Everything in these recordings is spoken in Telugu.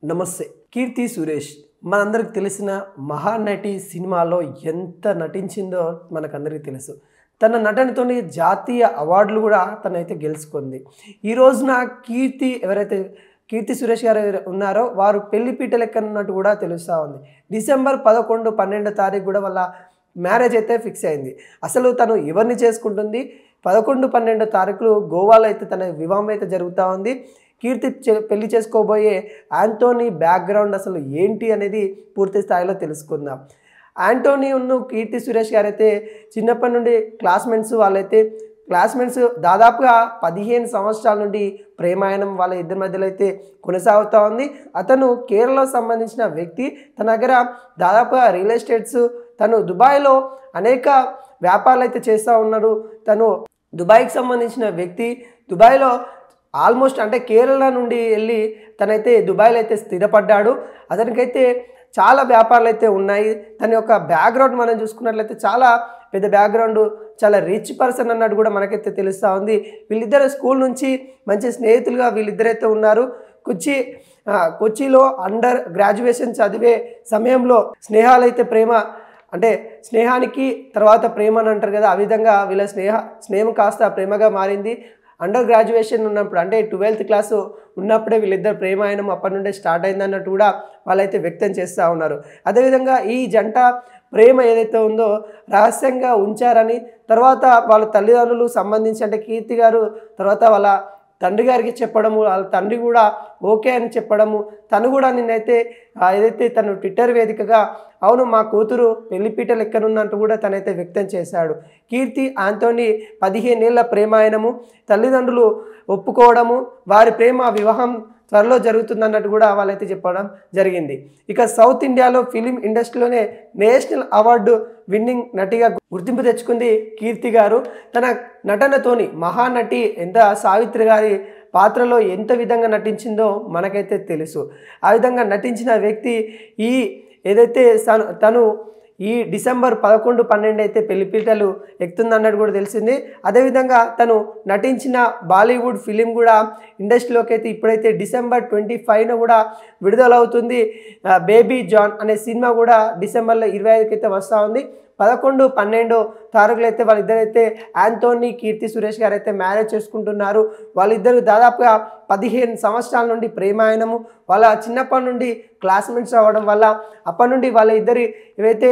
నమస్తే. కీర్తి సురేష్ మనందరికి తెలిసిన మహానటి సినిమాలో ఎంత నటించిందో మనకందరికీ తెలుసు. తన నటనతోని జాతీయ అవార్డులు కూడా తనైతే గెలుచుకుంది. ఈ రోజున ఎవరైతే కీర్తి సురేష్ గారు ఉన్నారో వారు పెళ్లిపీట లెక్కనున్నట్టు కూడా తెలుస్తూ ఉంది. డిసెంబర్ 11, 12 తారీఖు కూడా వాళ్ళ మ్యారేజ్ అయితే ఫిక్స్ అయింది. అసలు తను ఎవరిని చేసుకుంటుంది? 11, 12 తారీఖులు గోవాలో అయితే తన వివాహం అయితే జరుగుతూ ఉంది. కీర్తి పెళ్లి చేసుకోబోయే యాంటోనీ బ్యాక్గ్రౌండ్ అసలు ఏంటి అనేది పూర్తి స్థాయిలో తెలుసుకుందాం. యాంటోనీ కీర్తి సురేష్ గారు అయితే చిన్నప్పటి నుండి క్లాస్మేట్స్ దాదాపుగా 15 సంవత్సరాల నుండి ప్రేమాయణం వాళ్ళ ఇద్దరి మధ్యలో అయితే కొనసాగుతూ ఉంది. అతను కేరళకు సంబంధించిన వ్యక్తి. తన దగ్గర దాదాపుగా రియల్ ఎస్టేట్స్, తను దుబాయ్లో అనేక వ్యాపారాలు అయితే చేస్తూ ఉన్నాడు. తను దుబాయ్కి సంబంధించిన వ్యక్తి. దుబాయ్లో ఆల్మోస్ట్ అంటే కేరళ నుండి వెళ్ళి తనైతే దుబాయ్లో అయితే స్థిరపడ్డాడు. అతనికైతే చాలా వ్యాపారాలు అయితే ఉన్నాయి. తన యొక్క బ్యాక్గ్రౌండ్ మనం చూసుకున్నట్లయితే చాలా పెద్ద బ్యాక్గ్రౌండ్, చాలా రిచ్ పర్సన్ అన్నట్టు కూడా మనకైతే తెలుస్తూ ఉంది. వీళ్ళిద్దరు స్కూల్ నుంచి మంచి స్నేహితులుగా వీళ్ళిద్దరైతే ఉన్నారు. కొచ్చిలో అండర్ గ్రాడ్యుయేషన్ చదివే సమయంలో స్నేహాలైతే స్నేహానికి తర్వాత ప్రేమ అని అంటారు కదా, ఆ విధంగా వీళ్ళ స్నేహం కాస్త ప్రేమగా మారింది. అండర్ గ్రాడ్యుయేషన్ ఉన్నప్పుడు అంటే 12th క్లాసు ఉన్నప్పుడే వీళ్ళిద్దరు ప్రేమాయణం అప్పటి నుండే స్టార్ట్ అయిందన్నట్టు కూడా వాళ్ళైతే వ్యక్తం చేస్తూ ఉన్నారు. అదేవిధంగా ఈ జంట ప్రేమ ఏదైతే ఉందో రహస్యంగా ఉంచారని, తర్వాత వాళ్ళ తల్లిదండ్రులు సంబంధించి అంటే కీర్తి గారు తర్వాత వాళ్ళ తండ్రి గారికి చెప్పడము, వాళ్ళ తండ్రి కూడా ఓకే అని చెప్పడము, తను కూడా ఏదైతే తను ట్విట్టర్ వేదికగా అవును మా కూతురు పెళ్లిపీట లెక్కనున్నట్టు కూడా తనైతే వ్యక్తం చేశాడు. కీర్తి యాంటోనీ 15 ఏళ్ల ప్రేమాయణము, తల్లిదండ్రులు ఒప్పుకోవడము, వారి వివాహం త్వరలో జరుగుతుందన్నట్టు కూడా వాళ్ళైతే చెప్పడం జరిగింది. ఇక సౌత్ ఇండియాలో ఫిలిం ఇండస్ట్రీలోనే నేషనల్ అవార్డు విన్నింగ్ నటిగా గుర్తింపు తెచ్చుకుంది కీర్తి గారు. తన నటనతోని మహానటి సావిత్రి గారి పాత్రలో ఎంత విధంగా నటించిందో మనకైతే తెలుసు. ఆ విధంగా నటించిన వ్యక్తి ఏదైతే తను ఈ డిసెంబర్ 11, 12 అయితే పెళ్లిపీటలు ఎక్కుతుందన్నట్టు కూడా తెలిసింది. అదేవిధంగా తను నటించిన బాలీవుడ్ ఫిలిం కూడా ఇండస్ట్రీలోకి అయితే ఇప్పుడైతే డిసెంబర్ 25న కూడా విడుదలవుతుంది. బేబీ జాన్ అనే సినిమా కూడా డిసెంబర్లో 25కి అయితే వస్తూ ఉంది. 11, 12 తారీఖులు అయితే వాళ్ళిద్దరైతే యాంటోనీ కీర్తి సురేష్ గారు అయితే మ్యారేజ్ చేసుకుంటున్నారు. వాళ్ళిద్దరు దాదాపుగా 15 సంవత్సరాల నుండి ప్రేమాయణము, వాళ్ళ చిన్నప్పటి నుండి క్లాస్మేట్స్ అవ్వడం వల్ల అప్పటి నుండి వాళ్ళ ఇద్దరి ఏవైతే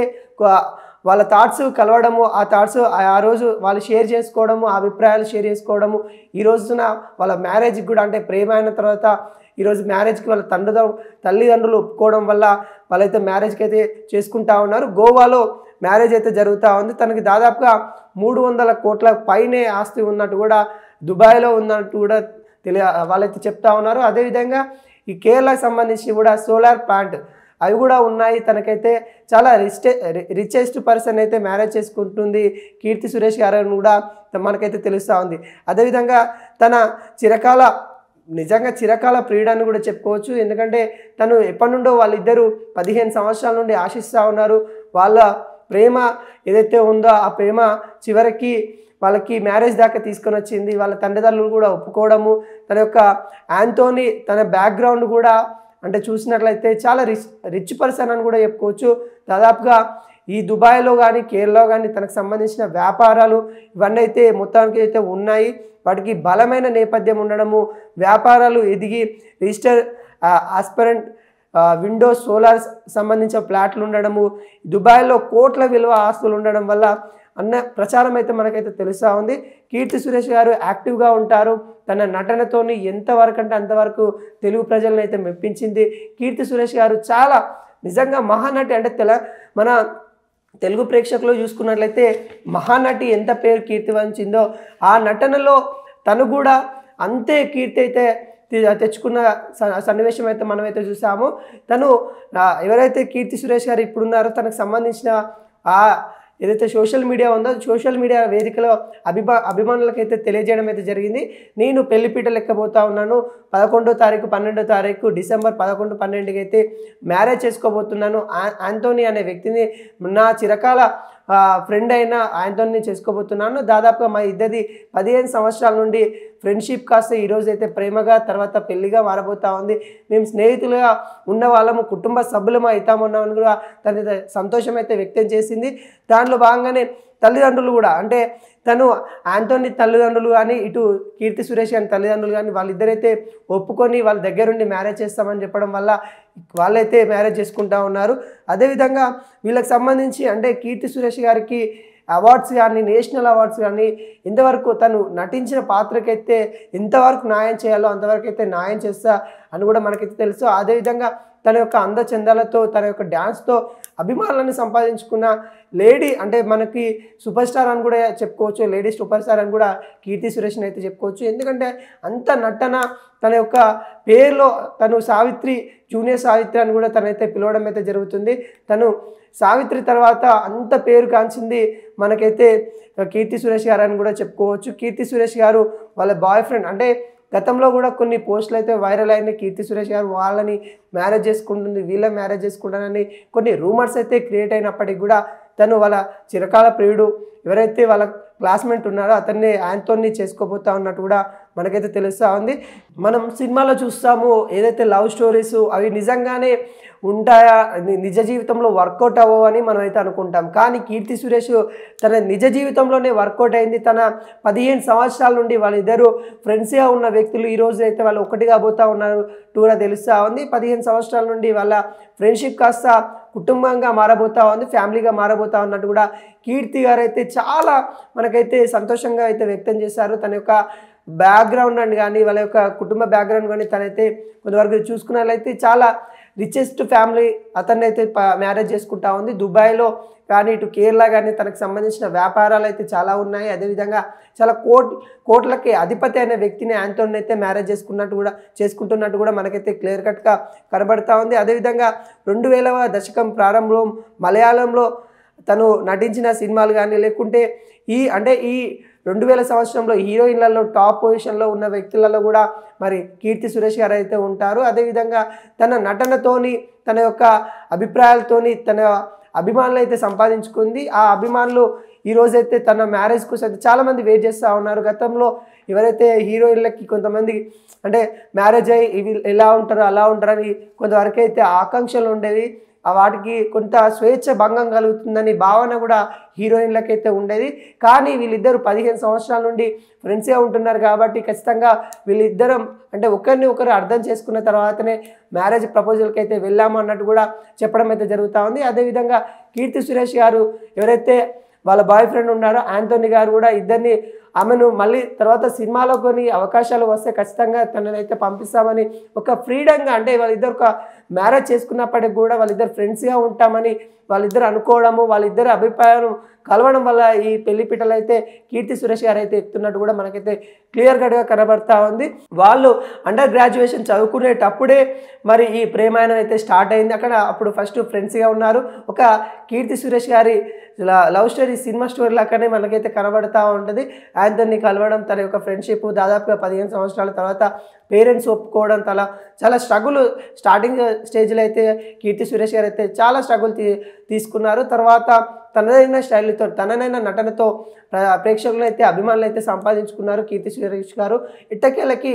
వాళ్ళ థాట్స్ కలవడము, ఆ థాట్స్ ఆ రోజు వాళ్ళు షేర్ చేసుకోవడము, అభిప్రాయాలు షేర్ చేసుకోవడము, ఈ రోజున వాళ్ళ మ్యారేజ్కి కూడా అంటే ప్రేమ అయిన తర్వాత ఈరోజు మ్యారేజ్కి వాళ్ళ తల్లిదండ్రులు ఒప్పుకోవడం వల్ల వాళ్ళైతే మ్యారేజ్కి అయితే చేసుకుంటా ఉన్నారు. గోవాలో మ్యారేజ్ అయితే జరుగుతూ ఉంది. తనకి దాదాపుగా 300 కోట్ల పైనే ఆస్తి ఉన్నట్టు కూడా, దుబాయ్లో ఉన్నట్టు కూడా వాళ్ళైతే చెప్తా ఉన్నారు. అదేవిధంగా ఈ కేరళకు సంబంధించి కూడా సోలార్ ప్లాంట్ అవి కూడా ఉన్నాయి. తనకైతే చాలా రిచెస్ట్ పర్సన్ అయితే మ్యారేజ్ చేసుకుంటుంది కీర్తి సురేష్ గారు కూడా మనకైతే తెలుస్తూ ఉంది. అదేవిధంగా తన చిరకాల ప్రియుడాన్ని కూడా చెప్పుకోవచ్చు. ఎందుకంటే తను ఎప్పటి నుండో వాళ్ళిద్దరూ 15 సంవత్సరాల నుండి ఆశిస్తూ ఉన్నారు. వాళ్ళ ప్రేమ ఏదైతే ఉందో ఆ ప్రేమ చివరికి వాళ్ళకి మ్యారేజ్ దాకా తీసుకొని వచ్చింది. వాళ్ళ తల్లిదండ్రులు కూడా ఒప్పుకోవడము, తన యొక్క యాంటోనీ తన బ్యాక్గ్రౌండ్ కూడా అంటే చూసినట్లయితే చాలా రిచ్ పర్సన్ అని కూడా చెప్పుకోవచ్చు. దాదాపుగా ఈ దుబాయ్లో కానీ కేరళలో కానీ తనకు సంబంధించిన వ్యాపారాలు ఇవన్నీ అయితే మొత్తానికి అయితే ఉన్నాయి. వాటికి బలమైన నేపథ్యం ఉండడము, వ్యాపారాలు ఎదిగి రిజిస్టర్ ఆస్పరెంట్ విండోస్ సోలార్ సంబంధించిన ప్లాట్లు ఉండడము, దుబాయ్లో కోట్ల విలువ ఆస్తులు ఉండడం వల్ల అన్న ప్రచారం అయితే మనకైతే తెలుస్తూ ఉంది. కీర్తి సురేష్ గారు యాక్టివ్గా ఉంటారు. తన నటనతోని ఎంతవరకు అంటే అంతవరకు తెలుగు ప్రజలను అయితే మెప్పించింది. కీర్తి సురేష్ గారు చాలా నిజంగా మహానటి అంటే మన తెలుగు ప్రేక్షకులు చూసుకున్నట్లయితే మహానటి ఎంత పేరు కీర్తి వంచిందో ఆ నటనలో తను కూడా అంతే కీర్తి అయితే తెచ్చుకున్న సన్నివేశం అయితే మనమైతే చూసాము. తను ఎవరైతే కీర్తి సురేష్ గారు ఇప్పుడున్నారో తనకు సంబంధించిన ఏదైతే సోషల్ మీడియా ఉందో సోషల్ మీడియా వేదికలో అభిమానులకైతే తెలియజేయడం అయితే జరిగింది. నేను పెళ్లిపీట లెక్కబోతా ఉన్నాను. 11వ తారీఖు 12వ తారీఖు డిసెంబర్ 11, 12కి అయితే మ్యారేజ్ చేసుకోబోతున్నాను. యాంటోనీ అనే వ్యక్తిని నా చిరకాల ఫ్రెండ్ అయిన ఆయనతోనే చేసుకోబోతున్నాను. దాదాపుగా మా ఇద్దరిది 15 సంవత్సరాల నుండి ఫ్రెండ్షిప్ కాస్త ఈరోజు అయితే ప్రేమగా తర్వాత పెళ్లిగా మారబోతా ఉంది. మేము స్నేహితులుగా ఉన్న వాళ్ళము, కుటుంబ సభ్యులము అవుతామన్నామని కూడా తన సంతోషం అయితే వ్యక్తం చేసింది. దాంట్లో భాగంగానే తల్లిదండ్రులు కూడా, అంటే తను ఆంటోనీ తల్లిదండ్రులు కానీ ఇటు కీర్తి సురేష్ గారి తల్లిదండ్రులు కానీ వాళ్ళిద్దరైతే ఒప్పుకొని వాళ్ళ దగ్గరుండి మ్యారేజ్ చేస్తామని చెప్పడం వల్ల వాళ్ళైతే మ్యారేజ్ చేసుకుంటా ఉన్నారు. అదేవిధంగా వీళ్ళకి సంబంధించి అంటే కీర్తి సురేష్ గారికి అవార్డ్స్ కానీ, నేషనల్ అవార్డ్స్ కానీ ఇంతవరకు తను నటించిన పాత్రకైతే ఎంతవరకు న్యాయం చేయాలో అంతవరకు అయితే న్యాయం చేస్తా అని కూడా మనకైతే తెలుసు. అదేవిధంగా తన యొక్క అందచందాలతో, తన యొక్క డ్యాన్స్తో అభిమానులను సంపాదించుకున్న లేడీ, అంటే మనకి సూపర్ స్టార్ అని కూడా చెప్పుకోవచ్చు, లేడీ సూపర్ స్టార్ అని కూడా కీర్తి సురేష్ని అయితే చెప్పుకోవచ్చు. ఎందుకంటే అంత నటన, తన యొక్క పేరులో తను సావిత్రి, జూనియర్ సావిత్రి అని కూడా తనైతే పిలవడం అయితే జరుగుతుంది. తను సావిత్రి తర్వాత అంత పేరు కాంచింది మనకైతే కీర్తి సురేష్ గారు అని కూడా చెప్పుకోవచ్చు. కీర్తి సురేష్ గారు వాళ్ళ బాయ్ ఫ్రెండ్, అంటే గతంలో కూడా కొన్ని పోస్టులు అయితే వైరల్ అయినాయి. కీర్తి సురేష్ గారు వాళ్ళని మ్యారేజ్ చేసుకుంటుంది, వీళ్ళ మ్యారేజ్ చేసుకుంటానని కొన్ని రూమర్స్ అయితే క్రియేట్ అయినప్పటికీ కూడా తను వాళ్ళ చిరకాల ప్రియుడు ఎవరైతే వాళ్ళ క్లాస్మేట్ ఉన్నారో అతన్ని ఆయనతోని చేసుకోబోతా ఉన్నట్టు కూడా మనకైతే తెలుస్తూ ఉంది. మనం సినిమాలో చూస్తాము ఏదైతే లవ్ స్టోరీస్ అవి నిజంగానే ఉంటాయా, నిజ జీవితంలో వర్కౌట్ అవ్వని మనం అయితే అనుకుంటాం. కానీ కీర్తి సురేష్ తన నిజ జీవితంలోనే వర్కౌట్ అయింది. తన 15 సంవత్సరాల నుండి వాళ్ళిద్దరూ ఫ్రెండ్స్గా ఉన్న వ్యక్తులు ఈరోజు అయితే వాళ్ళు ఒకటిగా పోతూ ఉన్నారు కూడా తెలుస్తూ ఉంది. 15 సంవత్సరాల నుండి వాళ్ళ ఫ్రెండ్షిప్ కాస్త కుటుంబంగా మారబోతా ఉంది, ఫ్యామిలీగా మారబోతా ఉన్నట్టు కూడా కీర్తి గారు అయితే చాలా మనకైతే సంతోషంగా అయితే వ్యక్తం చేశారు. తన యొక్క బ్యాక్గ్రౌండ్ అని కానీ, వాళ్ళ యొక్క కుటుంబ బ్యాక్గ్రౌండ్ కానీ తనైతే కొంతవరకు చూసుకున్నట్లయితే చాలా రిచెస్ట్ ఫ్యామిలీ అతన్ని అయితే మ్యారేజ్ చేసుకుంటా ఉంది. దుబాయ్లో కానీ, ఇటు కేరళ కానీ తనకు సంబంధించిన వ్యాపారాలు అయితే చాలా ఉన్నాయి. అదేవిధంగా చాలా కోట్లకి అధిపతి అయిన వ్యక్తిని ఆంటోనీ అయితే మ్యారేజ్ చేసుకుంటున్నట్టు కూడా మనకైతే క్లియర్ కట్గా కనబడతా ఉంది. అదేవిధంగా 2000వ దశకం ప్రారంభంలో మలయాళంలో తను నటించిన సినిమాలు కానీ, లేకుంటే ఈ 2000 సంవత్సరంలో హీరోయిన్లలో టాప్ పొజిషన్లో ఉన్న వ్యక్తులలో కూడా మరి కీర్తి సురేష్ గారు అయితే ఉంటారు. అదేవిధంగా తన నటనతోని, తన యొక్క అభిప్రాయాలతోని తన అభిమానులు అయితే సంపాదించుకుంది. ఆ అభిమానులు ఈరోజైతే తన మ్యారేజ్ కోసం అయితే చాలామంది వెయిట్ చేస్తూ ఉన్నారు. గతంలో ఎవరైతే హీరోయిన్లకి కొంతమంది అంటే మ్యారేజ్ అయ్యి ఇవి ఎలా ఉంటారో అలా ఉంటారని కొంతవరకు అయితే ఆకాంక్షలు ఉండేవి. వాటికి కొంత స్వేచ్ఛ భంగం కలుగుతుందని భావన కూడా హీరోయిన్లకైతే ఉండేది. కానీ వీళ్ళిద్దరూ 15 సంవత్సరాల నుండి ఫ్రెండ్స్గా ఉంటున్నారు కాబట్టి ఖచ్చితంగా వీళ్ళిద్దరం అంటే ఒకరిని ఒకరు అర్థం చేసుకున్న తర్వాతనే మ్యారేజ్ ప్రపోజల్కి అయితే వెళ్ళాము అన్నట్టు కూడా చెప్పడం అయితే జరుగుతూ ఉంది. అదేవిధంగా కీర్తి సురేష్ గారు ఎవరైతే వాళ్ళ బాయ్ ఫ్రెండ్ ఉన్నారో ఆంటోనీ గారు కూడా ఇద్దరిని ఆమెను మళ్ళీ తర్వాత సినిమాలో కొన్ని అవకాశాలు వస్తే ఖచ్చితంగా తననైతే పంపిస్తామని ఒక ఫ్రీడంగా, అంటే వాళ్ళిద్దరు ఒక మ్యారేజ్ చేసుకున్నప్పటికి కూడా వాళ్ళిద్దరు ఫ్రెండ్స్గా ఉంటామని వాళ్ళిద్దరు అనుకోవడము, వాళ్ళిద్దరు అభిప్రాయాలు కలవడం వల్ల ఈ పెళ్లి పీటలు అయితే కీర్తి సురేష్ గారు అయితే ఎక్కుతున్నట్టు కూడా మనకైతే క్లియర్ కట్గా కనబడతా ఉంది. వాళ్ళు అండర్ గ్రాడ్యుయేషన్ చదువుకునేటప్పుడే మరి ఈ ప్రేమాయణం అయితే స్టార్ట్ అయింది. అప్పుడు ఫస్ట్ ఫ్రెండ్స్గా ఉన్నారు. ఒక కీర్తి సురేష్ గారి లవ్ స్టోరీ సినిమా స్టోరీ లాగానే మనకైతే కనబడతా ఉంటుంది. ఆంటోనీ కలవడం, తన యొక్క ఫ్రెండ్షిప్ దాదాపుగా 15 సంవత్సరాల తర్వాత పేరెంట్స్ ఒప్పుకోవడం, చాలా స్ట్రగుల్ స్టార్టింగ్ స్టేజ్లో అయితే కీర్తి సురేష్ గారు అయితే చాలా స్ట్రగుల్ తీసుకున్నారు. తర్వాత తనదైన స్టైల్తో, తనదైన నటనతో ప్రేక్షకులను అయితే అభిమానులు అయితే సంపాదించుకున్నారు కీర్తి సురేష్ గారు. ఇట్టకేలకి